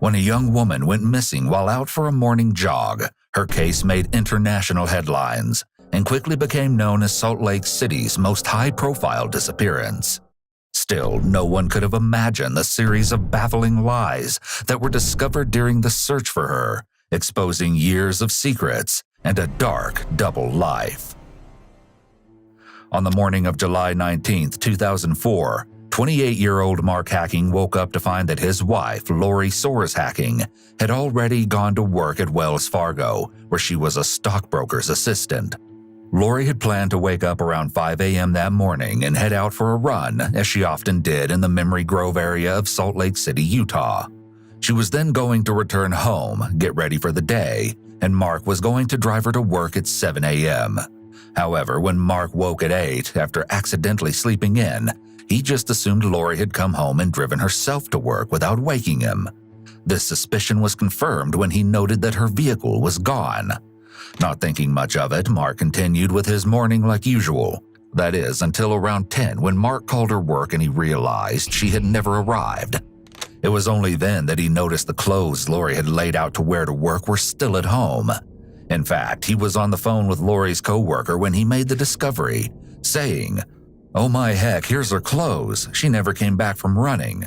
When a young woman went missing while out for a morning jog, her case made international headlines and quickly became known as Salt Lake City's most high-profile disappearance. Still, no one could have imagined the series of baffling lies that were discovered during the search for her, exposing years of secrets and a dark double life. On the morning of July 19, 2004, 28-year-old Mark Hacking woke up to find that his wife, Lori Soares Hacking, had already gone to work at Wells Fargo, where she was a stockbroker's assistant. Lori had planned to wake up around 5 a.m. that morning and head out for a run, as she often did in the Memory Grove area of Salt Lake City, Utah. She was then going to return home, get ready for the day, and Mark was going to drive her to work at 7 a.m. However, when Mark woke at 8 after accidentally sleeping in, he just assumed Lori had come home and driven herself to work without waking him. This suspicion was confirmed when he noted that her vehicle was gone. Not thinking much of it, Mark continued with his morning like usual. That is, until around 10 when Mark called her work and he realized she had never arrived. It was only then that he noticed the clothes Lori had laid out to wear to work were still at home. In fact, he was on the phone with Lori's co-worker when he made the discovery, saying, "Oh my heck, here's her clothes. She never came back from running."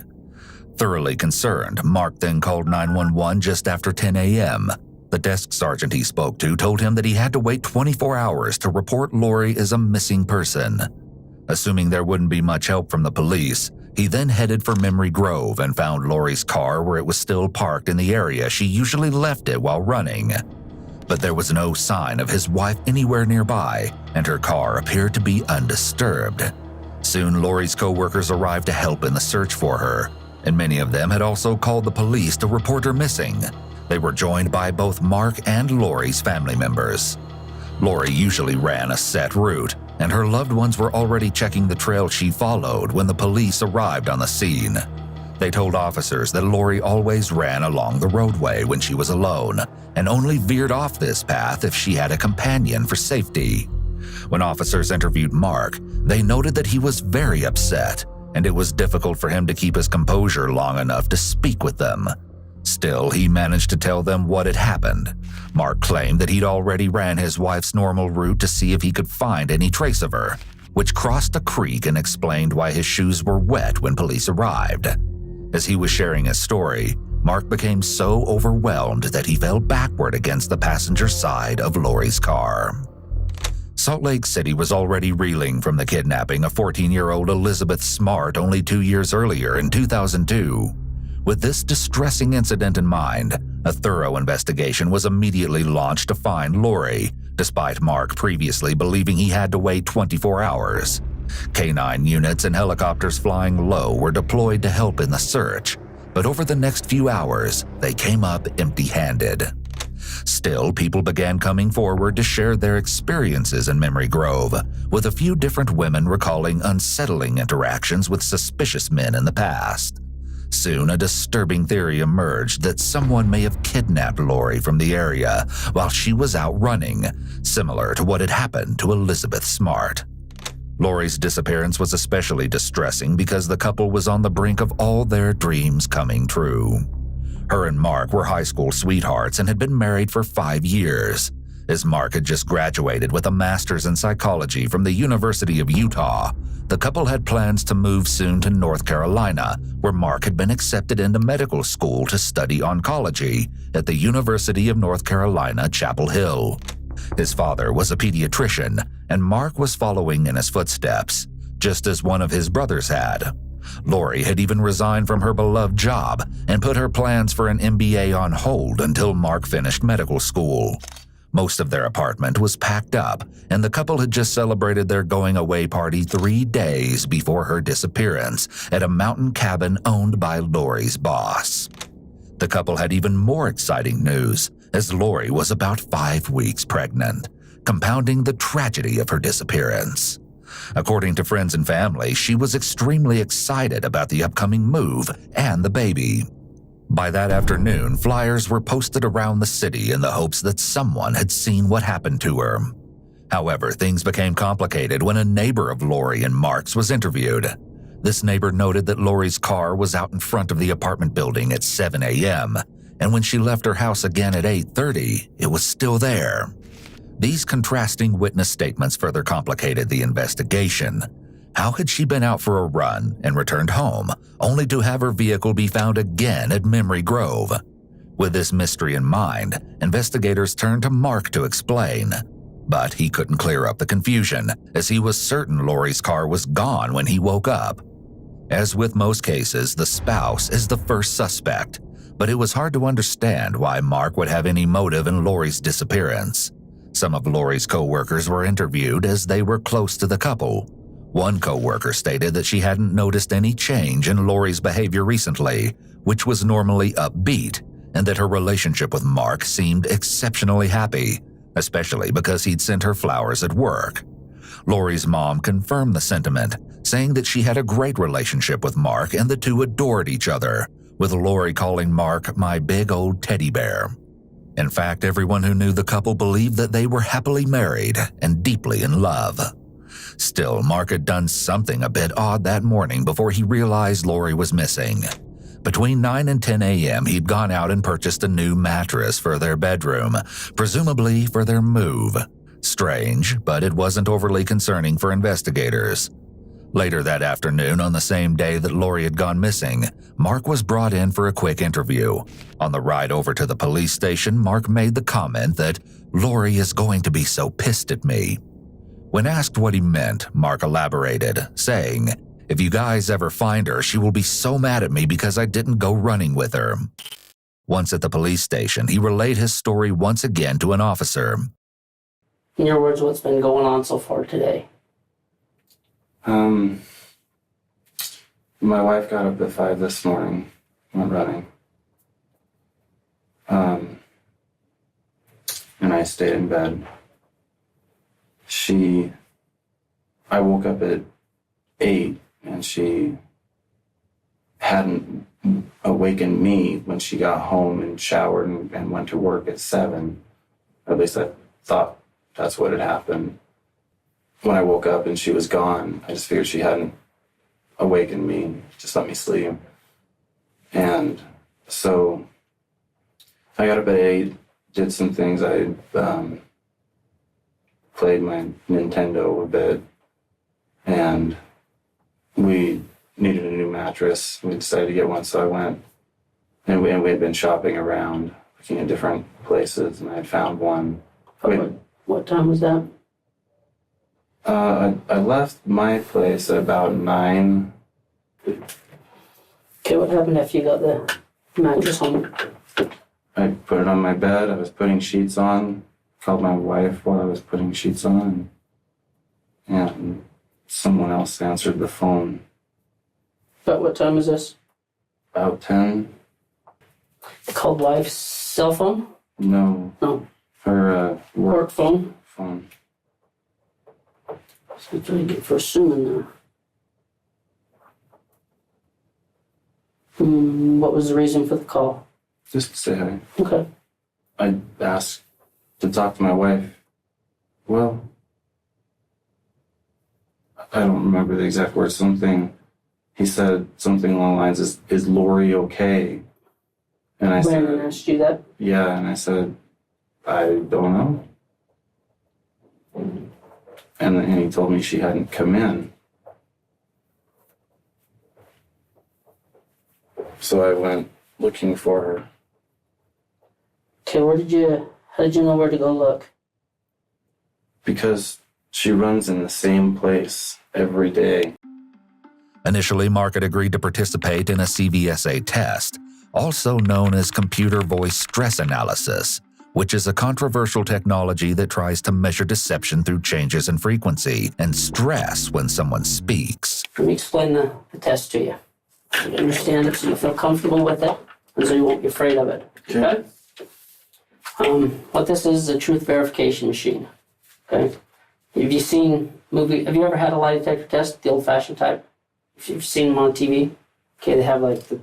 Thoroughly concerned, Mark then called 911 just after 10 a.m. The desk sergeant he spoke to told him that he had to wait 24 hours to report Lori as a missing person. Assuming there wouldn't be much help from the police, he then headed for Memory Grove and found Lori's car where it was still parked in the area she usually left it while running. But there was no sign of his wife anywhere nearby, and her car appeared to be undisturbed. Soon, Lori's co-workers arrived to help in the search for her, and many of them had also called the police to report her missing. They were joined by both Mark and Lori's family members. Lori usually ran a set route, and her loved ones were already checking the trail she followed when the police arrived on the scene. They told officers that Lori always ran along the roadway when she was alone, and only veered off this path if she had a companion for safety. When officers interviewed Mark, they noted that he was very upset, and it was difficult for him to keep his composure long enough to speak with them. Still, he managed to tell them what had happened. Mark claimed that he'd already ran his wife's normal route to see if he could find any trace of her, which crossed a creek, and explained why his shoes were wet when police arrived. As he was sharing his story, Mark became so overwhelmed that he fell backward against the passenger side of Lori's car. Salt Lake City was already reeling from the kidnapping of 14-year-old Elizabeth Smart only 2 years earlier in 2002. With this distressing incident in mind, a thorough investigation was immediately launched to find Lori, despite Mark previously believing he had to wait 24 hours. K-9 units and helicopters flying low were deployed to help in the search, but over the next few hours, they came up empty-handed. Still, people began coming forward to share their experiences in Memory Grove, with a few different women recalling unsettling interactions with suspicious men in the past. Soon, a disturbing theory emerged that someone may have kidnapped Lori from the area while she was out running, similar to what had happened to Elizabeth Smart. Lori's disappearance was especially distressing because the couple was on the brink of all their dreams coming true. Her and Mark were high school sweethearts and had been married for 5 years. As Mark had just graduated with a master's in psychology from the University of Utah, the couple had plans to move soon to North Carolina, where Mark had been accepted into medical school to study oncology at the University of North Carolina, Chapel Hill. His father was a pediatrician, and Mark was following in his footsteps, just as one of his brothers had. Lori had even resigned from her beloved job and put her plans for an MBA on hold until Mark finished medical school. Most of their apartment was packed up, and the couple had just celebrated their going-away party 3 days before her disappearance at a mountain cabin owned by Lori's boss. The couple had even more exciting news, as Lori was about 5 weeks pregnant, compounding the tragedy of her disappearance. According to friends and family, she was extremely excited about the upcoming move and the baby. By that afternoon, flyers were posted around the city in the hopes that someone had seen what happened to her. However, things became complicated when a neighbor of Lori and Mark's was interviewed. This neighbor noted that Lori's car was out in front of the apartment building at 7 a.m., and when she left her house again at 8:30, it was still there. These contrasting witness statements further complicated the investigation. How had she been out for a run and returned home, only to have her vehicle be found again at Memory Grove? With this mystery in mind, investigators turned to Mark to explain. But he couldn't clear up the confusion, as he was certain Lori's car was gone when he woke up. As with most cases, the spouse is the first suspect, but it was hard to understand why Mark would have any motive in Lori's disappearance. Some of Lori's co-workers were interviewed as they were close to the couple. One co-worker stated that she hadn't noticed any change in Lori's behavior recently, which was normally upbeat, and that her relationship with Mark seemed exceptionally happy, especially because he'd sent her flowers at work. Lori's mom confirmed the sentiment, saying that she had a great relationship with Mark and the two adored each other, with Lori calling Mark "my big old teddy bear." In fact, everyone who knew the couple believed that they were happily married and deeply in love. Still, Mark had done something a bit odd that morning before he realized Lori was missing. Between 9 and 10 a.m., he'd gone out and purchased a new mattress for their bedroom, presumably for their move. Strange, but it wasn't overly concerning for investigators. Later that afternoon, on the same day that Lori had gone missing, Mark was brought in for a quick interview. On the ride over to the police station, Mark made the comment that Lori is going to be so pissed at me. When asked what he meant, Mark elaborated, saying, "If you guys ever find her, she will be so mad at me because I didn't go running with her." Once at the police station, he relayed his story once again to an officer. In your words, what's been going on so far today? My wife got up at 5 this morning, went running. And I stayed in bed. I woke up at 8 and she hadn't awakened me when she got home and showered and went to work at 7. At least I thought that's what had happened. When I woke up and she was gone, I just figured she hadn't awakened me, just let me sleep. And so I got up at 8, did some things. I played my Nintendo a bit, and we needed a new mattress. We decided to get one, so I went, and we had been shopping around, looking at different places, and I had found one. What time was that? I left my place at about 9. Okay, what happened after you got the mattress home? I put it on my bed. I was putting sheets on. Called my wife while I was putting sheets on. And someone else answered the phone. About what time is this? About 10. They called wife's cell phone? No. No. Her Work phone? phone. So I'm trying to get for assuming there. What was the reason for the call? Just to say hi. Okay. I asked to talk to my wife. Well, I don't remember the exact words. He said something along the lines, is Lori okay? And I Brandon said, asked you that? yeah, and I said, I don't know. And he told me she hadn't come in. So I went looking for her. Okay, how did you know where to go look? Because she runs in the same place every day. Initially, Mark had agreed to participate in a CVSA test, also known as computer voice stress analysis, which is a controversial technology that tries to measure deception through changes in frequency and stress when someone speaks. Let me explain the test to you. So you understand it, so you feel comfortable with it, and so you won't be afraid of it. Okay? What this is a truth verification machine. Okay? Have you ever had a lie detector test, the old-fashioned type? If you've seen them on TV, okay, they have like the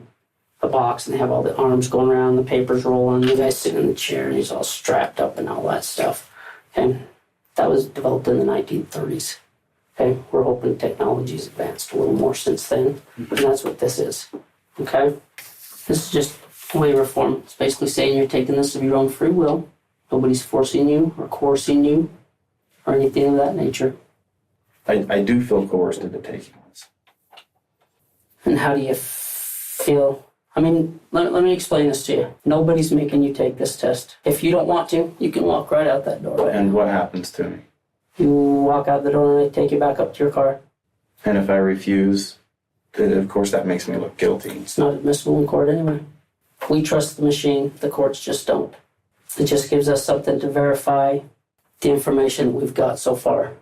box and they have all the arms going around, the papers rolling, the guy's sitting in the chair and he's all strapped up and all that stuff. Okay? That was developed in the 1930s. Okay, we're hoping technology's advanced a little more since then, and that's what this is. Okay, this is just waiver form. It's basically saying you're taking this of your own free will. Nobody's forcing you or coercing you or anything of that nature. I do feel coerced into taking this. And how do you feel? I mean, let me explain this to you. Nobody's making you take this test. If you don't want to, you can walk right out that door. And what happens to me? You walk out the door and they take you back up to your car. And if I refuse, then of course that makes me look guilty. It's not admissible in court anyway. We trust the machine, the courts just don't. It just gives us something to verify the information we've got so far.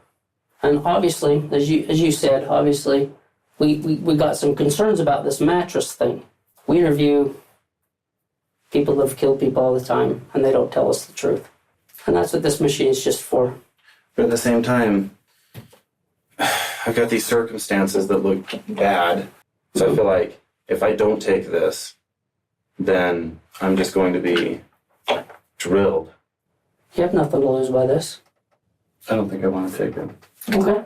And obviously, as you said, obviously, we got some concerns about this mattress thing. We interview people that have killed people all the time, and they don't tell us the truth. And that's what this machine is just for. But at the same time, I've got these circumstances that look bad. So I feel like if I don't take this, then I'm just going to be drilled. You have nothing to lose by this. I don't think I want to take it. Okay.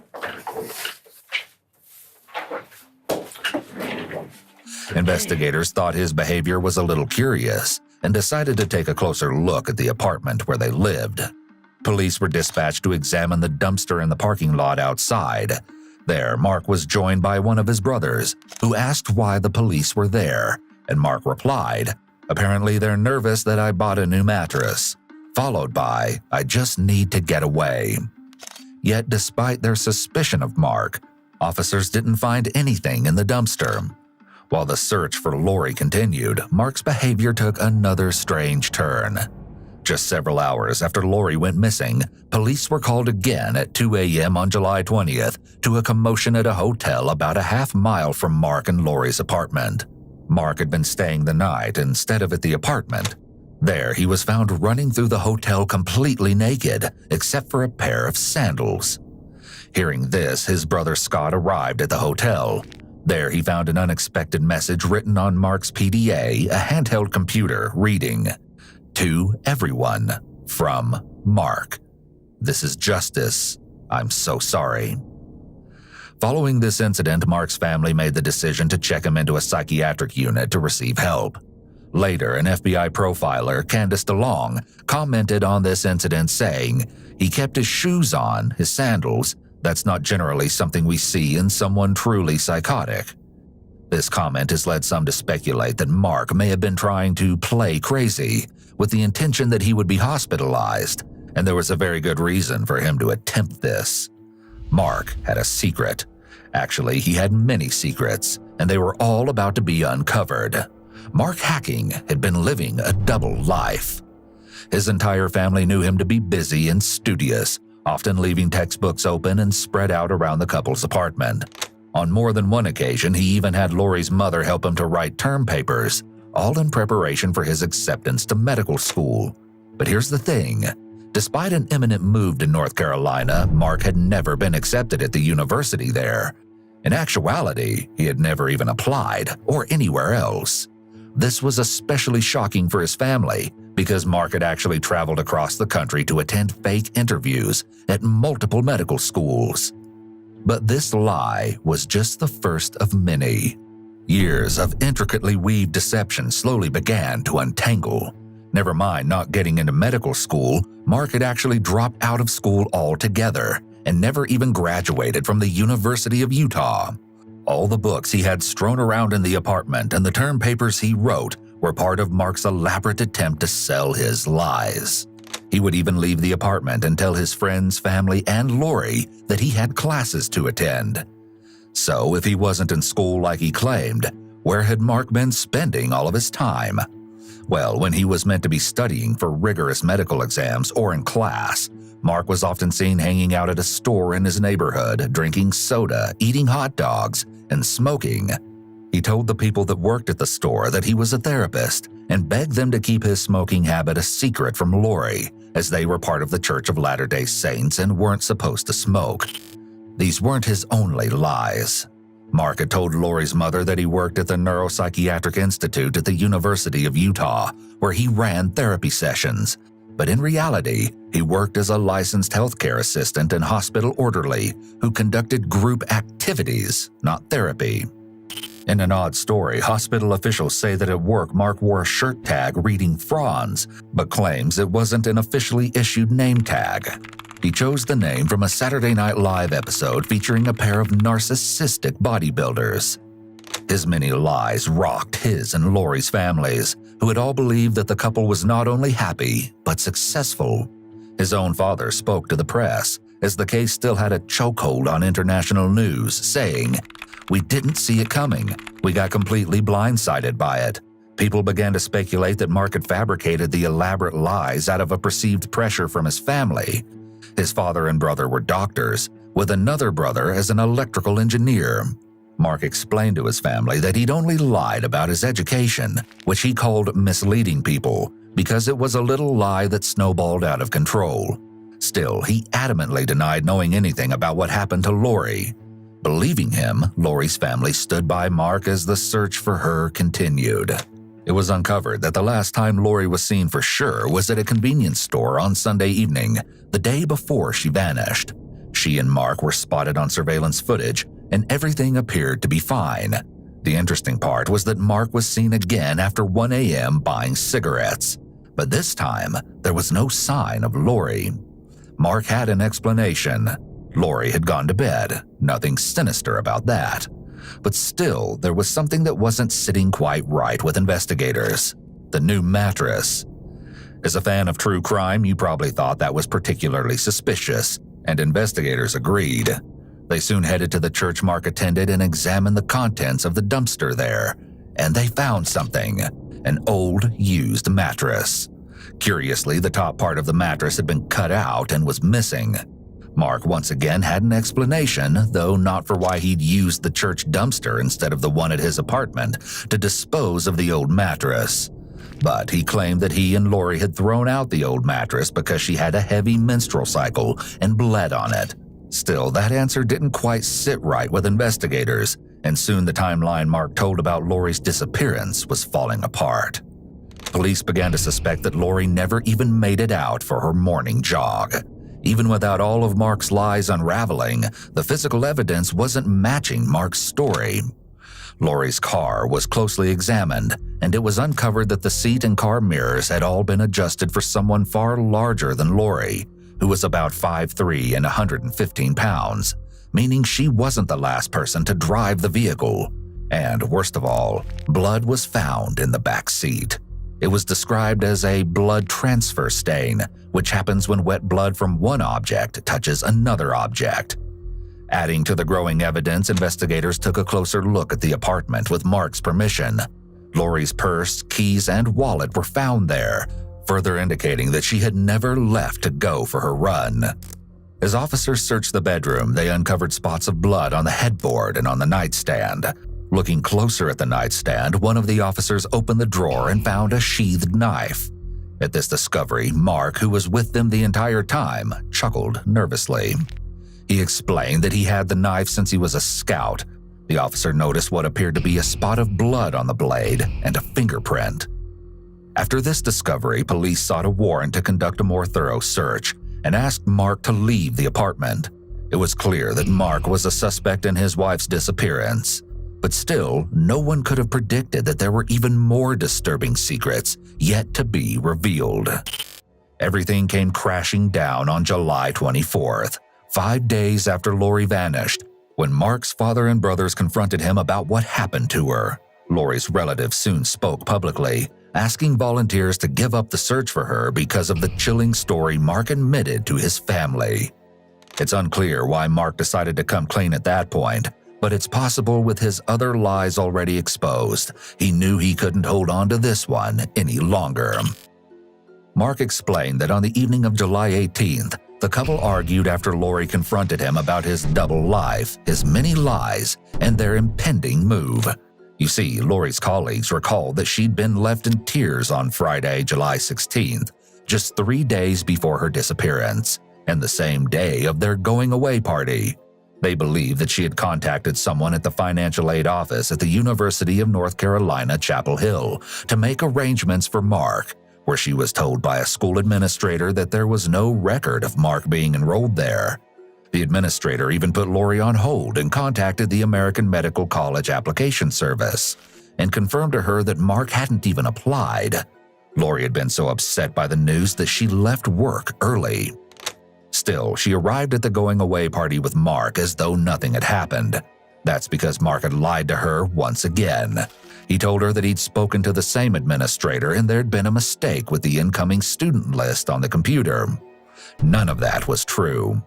Investigators thought his behavior was a little curious and decided to take a closer look at the apartment where they lived. Police were dispatched to examine the dumpster in the parking lot outside. There, Mark was joined by one of his brothers, who asked why the police were there, and Mark replied, "Apparently they're nervous that I bought a new mattress," followed by, "I just need to get away." Yet despite their suspicion of Mark, officers didn't find anything in the dumpster. While the search for Lori continued, Mark's behavior took another strange turn. Just several hours after Lori went missing, police were called again at 2 a.m. on July 20th to a commotion at a hotel about a half-mile from Mark and Lori's apartment. Mark had been staying the night instead of at the apartment. There, he was found running through the hotel completely naked, except for a pair of sandals. Hearing this, his brother Scott arrived at the hotel. There, he found an unexpected message written on Mark's PDA, a handheld computer, reading, "To everyone, from Mark. This is justice. I'm so sorry." Following this incident, Mark's family made the decision to check him into a psychiatric unit to receive help. Later, an FBI profiler, Candace DeLong, commented on this incident saying, "He kept his shoes on, his sandals. That's not generally something we see in someone truly psychotic." This comment has led some to speculate that Mark may have been trying to play crazy, with the intention that he would be hospitalized, and there was a very good reason for him to attempt this. Mark had a secret. Actually, he had many secrets, and they were all about to be uncovered. Mark Hacking had been living a double life. His entire family knew him to be busy and studious, often leaving textbooks open and spread out around the couple's apartment. On more than one occasion, he even had Lori's mother help him to write term papers, all in preparation for his acceptance to medical school. But here's the thing. Despite an imminent move to North Carolina, Mark had never been accepted at the university there. In actuality, he had never even applied, or anywhere else. This was especially shocking for his family, because Mark had actually traveled across the country to attend fake interviews at multiple medical schools. But this lie was just the first of many. Years of intricately weaved deception slowly began to untangle. Never mind not getting into medical school, Mark had actually dropped out of school altogether and never even graduated from the University of Utah. All the books he had strewn around in the apartment and the term papers he wrote were part of Mark's elaborate attempt to sell his lies. He would even leave the apartment and tell his friends, family, and Lori that he had classes to attend. So if he wasn't in school like he claimed, where had Mark been spending all of his time? Well, when he was meant to be studying for rigorous medical exams or in class, Mark was often seen hanging out at a store in his neighborhood, drinking soda, eating hot dogs, and smoking. He told the people that worked at the store that he was a therapist and begged them to keep his smoking habit a secret from Lori, as they were part of the Church of Latter-day Saints and weren't supposed to smoke. These weren't his only lies. Mark had told Lori's mother that he worked at the Neuropsychiatric Institute at the University of Utah, where he ran therapy sessions. but in reality, he worked as a licensed healthcare assistant and hospital orderly who conducted group activities, not therapy. In an odd story, hospital officials say that at work Mark wore a shirt tag reading Franz, but claims it wasn't an officially issued name tag. He chose the name from a Saturday Night Live episode featuring a pair of narcissistic bodybuilders. His many lies rocked his and Lori's families, who had all believed that the couple was not only happy, but successful. His own father spoke to the press, as the case still had a chokehold on international news, saying, "We didn't see it coming. We got completely blindsided by it. People began to speculate that Mark had fabricated the elaborate lies out of a perceived pressure from his family. His father and brother were doctors, with another brother as an electrical engineer." Mark explained to his family that he'd only lied about his education, which he called misleading people, because it was a little lie that snowballed out of control. Still, he adamantly denied knowing anything about what happened to Lori. Believing him, Lori's family stood by Mark as the search for her continued. It was uncovered that the last time Lori was seen for sure was at a convenience store on Sunday evening, the day before she vanished. She and Mark were spotted on surveillance footage, and everything appeared to be fine. The interesting part was that Mark was seen again after 1 a.m. buying cigarettes, but this time there was no sign of Lori. Mark had an explanation. Lori had gone to bed, nothing sinister about that. But still, there was something that wasn't sitting quite right with investigators: the new mattress. As a fan of true crime, you probably thought that was particularly suspicious, and investigators agreed. They soon headed to the church Mark attended and examined the contents of the dumpster there, and they found something: an old, used mattress. Curiously, the top part of the mattress had been cut out and was missing. Mark once again had an explanation, though not for why he'd used the church dumpster instead of the one at his apartment to dispose of the old mattress. But he claimed that he and Lori had thrown out the old mattress because she had a heavy menstrual cycle and bled on it. Still, that answer didn't quite sit right with investigators, and soon the timeline Mark told about Lori's disappearance was falling apart. Police began to suspect that Lori never even made it out for her morning jog. Even without all of Mark's lies unraveling, the physical evidence wasn't matching Mark's story. Lori's car was closely examined, and it was uncovered that the seat and car mirrors had all been adjusted for someone far larger than Lori, who was about 5'3" and 115 pounds, meaning she wasn't the last person to drive the vehicle. And worst of all, blood was found in the back seat. It was described as a blood transfer stain, which happens when wet blood from one object touches another object. Adding to the growing evidence, investigators took a closer look at the apartment with Mark's permission. Lori's purse, keys, and wallet were found there, further indicating that she had never left to go for her run. As officers searched the bedroom, they uncovered spots of blood on the headboard and on the nightstand. Looking closer at the nightstand, one of the officers opened the drawer and found a sheathed knife. At this discovery, Mark, who was with them the entire time, chuckled nervously. He explained that he had the knife since he was a scout. The officer noticed what appeared to be a spot of blood on the blade and a fingerprint. After this discovery, police sought a warrant to conduct a more thorough search and asked Mark to leave the apartment. It was clear that Mark was a suspect in his wife's disappearance. But still, no one could have predicted that there were even more disturbing secrets yet to be revealed. Everything came crashing down on July 24th, 5 days after Lori vanished, when Mark's father and brothers confronted him about what happened to her. Lori's relatives soon spoke publicly, asking volunteers to give up the search for her because of the chilling story Mark admitted to his family. It's unclear why Mark decided to come clean at that point, but it's possible with his other lies already exposed, he knew he couldn't hold on to this one any longer. Mark explained that on the evening of July 18th, the couple argued after Lori confronted him about his double life, his many lies, and their impending move. You see, Lori's colleagues recalled that she'd been left in tears on Friday, July 16th, just 3 days before her disappearance, and the same day of their going-away party. They believed that she had contacted someone at the financial aid office at the University of North Carolina, Chapel Hill, to make arrangements for Mark, where she was told by a school administrator that there was no record of Mark being enrolled there. The administrator even put Lori on hold and contacted the American Medical College Application Service and confirmed to her that Mark hadn't even applied. Lori had been so upset by the news that she left work early. Still, she arrived at the going-away party with Mark as though nothing had happened. That's because Mark had lied to her once again. He told her that he'd spoken to the same administrator and there'd been a mistake with the incoming student list on the computer. None of that was true.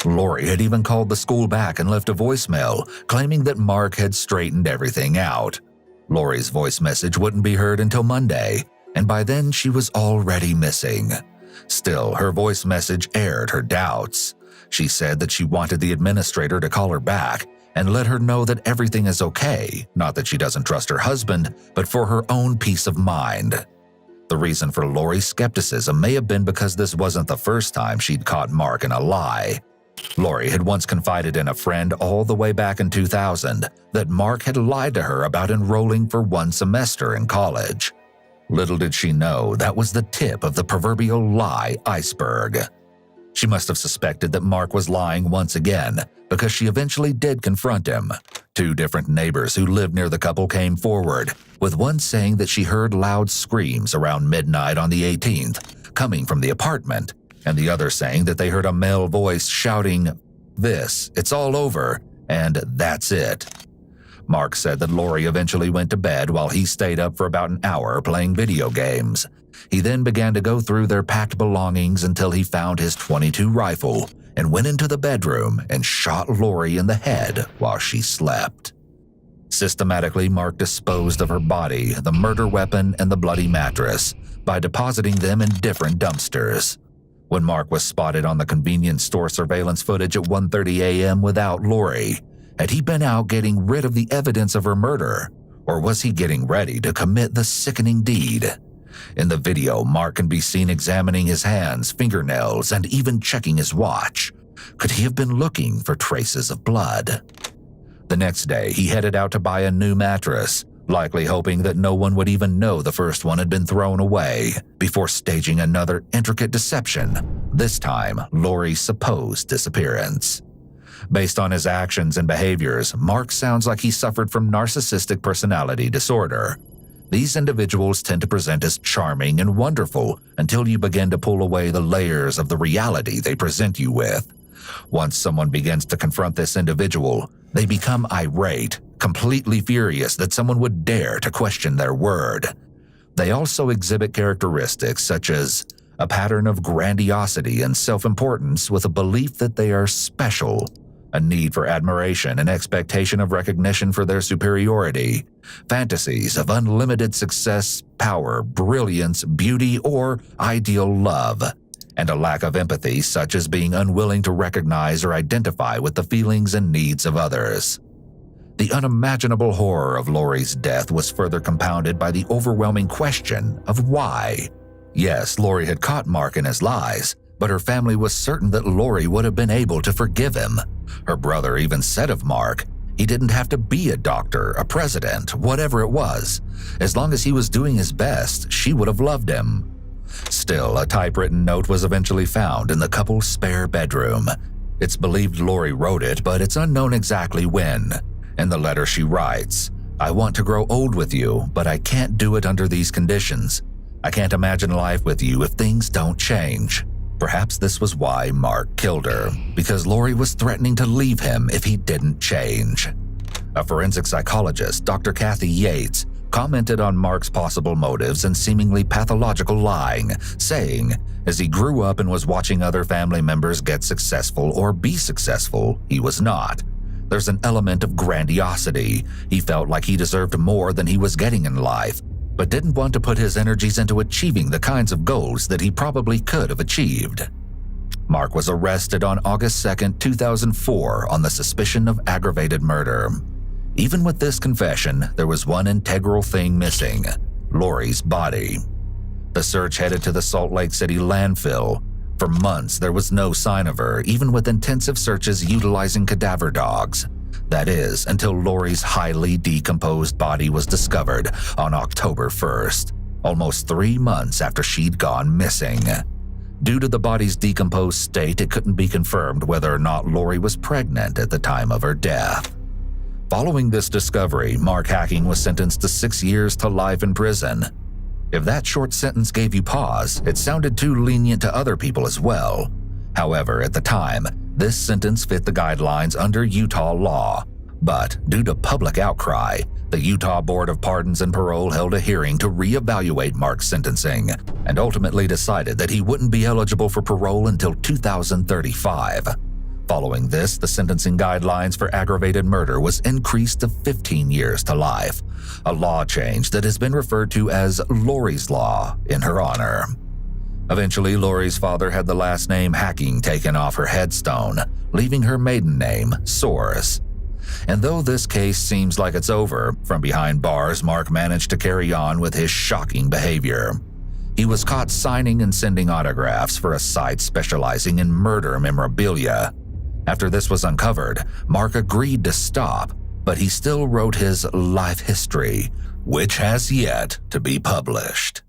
Lori had even called the school back and left a voicemail, claiming that Mark had straightened everything out. Lori's voice message wouldn't be heard until Monday, and by then she was already missing. Still, her voice message aired her doubts. She said that she wanted the administrator to call her back and let her know that everything is okay, not that she doesn't trust her husband, but for her own peace of mind. The reason for Lori's skepticism may have been because this wasn't the first time she'd caught Mark in a lie. Lori had once confided in a friend all the way back in 2000 that Mark had lied to her about enrolling for one semester in college. Little did she know that was the tip of the proverbial lie iceberg. She must have suspected that Mark was lying once again because she eventually did confront him. 2 different neighbors who lived near the couple came forward, with one saying that she heard loud screams around midnight on the 18th coming from the apartment, and the other saying that they heard a male voice shouting, "It's all over, and that's it." Mark said that Lori eventually went to bed while he stayed up for about an hour playing video games. He then began to go through their packed belongings until he found his .22 rifle and went into the bedroom and shot Lori in the head while she slept. Systematically, Mark disposed of her body, the murder weapon, and the bloody mattress by depositing them in different dumpsters. When Mark was spotted on the convenience store surveillance footage at 1:30 a.m. without Lori, had he been out getting rid of the evidence of her murder, or was he getting ready to commit the sickening deed? In the video, Mark can be seen examining his hands, fingernails, and even checking his watch. Could he have been looking for traces of blood? The next day, he headed out to buy a new mattress, likely hoping that no one would even know the first one had been thrown away, before staging another intricate deception, this time Lori's supposed disappearance. Based on his actions and behaviors, Mark sounds like he suffered from narcissistic personality disorder. These individuals tend to present as charming and wonderful until you begin to pull away the layers of the reality they present you with. Once someone begins to confront this individual, they become irate, completely furious that someone would dare to question their word. They also exhibit characteristics such as a pattern of grandiosity and self-importance with a belief that they are special, a need for admiration and expectation of recognition for their superiority, fantasies of unlimited success, power, brilliance, beauty, or ideal love, and a lack of empathy such as being unwilling to recognize or identify with the feelings and needs of others. The unimaginable horror of Lori's death was further compounded by the overwhelming question of why. Yes, Lori had caught Mark in his lies, but her family was certain that Lori would have been able to forgive him. Her brother even said of Mark, he didn't have to be a doctor, a president, whatever it was. As long as he was doing his best, she would have loved him. Still, a typewritten note was eventually found in the couple's spare bedroom. It's believed Lori wrote it, but it's unknown exactly when. In the letter she writes, "I want to grow old with you, but I can't do it under these conditions. I can't imagine life with you if things don't change." Perhaps this was why Mark killed her, because Lori was threatening to leave him if he didn't change. A forensic psychologist, Dr. Kathy Yates, commented on Mark's possible motives and seemingly pathological lying, saying, as he grew up and was watching other family members get successful or be successful, he was not. There's an element of grandiosity. He felt like he deserved more than he was getting in life, but didn't want to put his energies into achieving the kinds of goals that he probably could have achieved. Mark was arrested on August 2, 2004 on the suspicion of aggravated murder. Even with this confession, there was one integral thing missing: Lori's body. The search headed to the Salt Lake City landfill. For months, there was no sign of her, even with intensive searches utilizing cadaver dogs. That is, until Lori's highly decomposed body was discovered on October 1st. almost 3 months after she'd gone missing. Due to the body's decomposed state, it couldn't be confirmed whether or not Lori was pregnant at the time of her death. Following this discovery, Mark Hacking was sentenced to 6 years to life in prison. If that short sentence gave you pause, it sounded too lenient to other people as well. However, at the time, this sentence fit the guidelines under Utah law. But due to public outcry, the Utah Board of Pardons and Parole held a hearing to reevaluate Mark's sentencing and ultimately decided that he wouldn't be eligible for parole until 2035. Following this, the sentencing guidelines for aggravated murder was increased to 15 years to life, a law change that has been referred to as Lori's Law in her honor. Eventually, Lori's father had the last name Hacking taken off her headstone, leaving her maiden name Soares. And though this case seems like it's over, from behind bars, Mark managed to carry on with his shocking behavior. He was caught signing and sending autographs for a site specializing in murder memorabilia. After this was uncovered, Mark agreed to stop, but he still wrote his life history, which has yet to be published.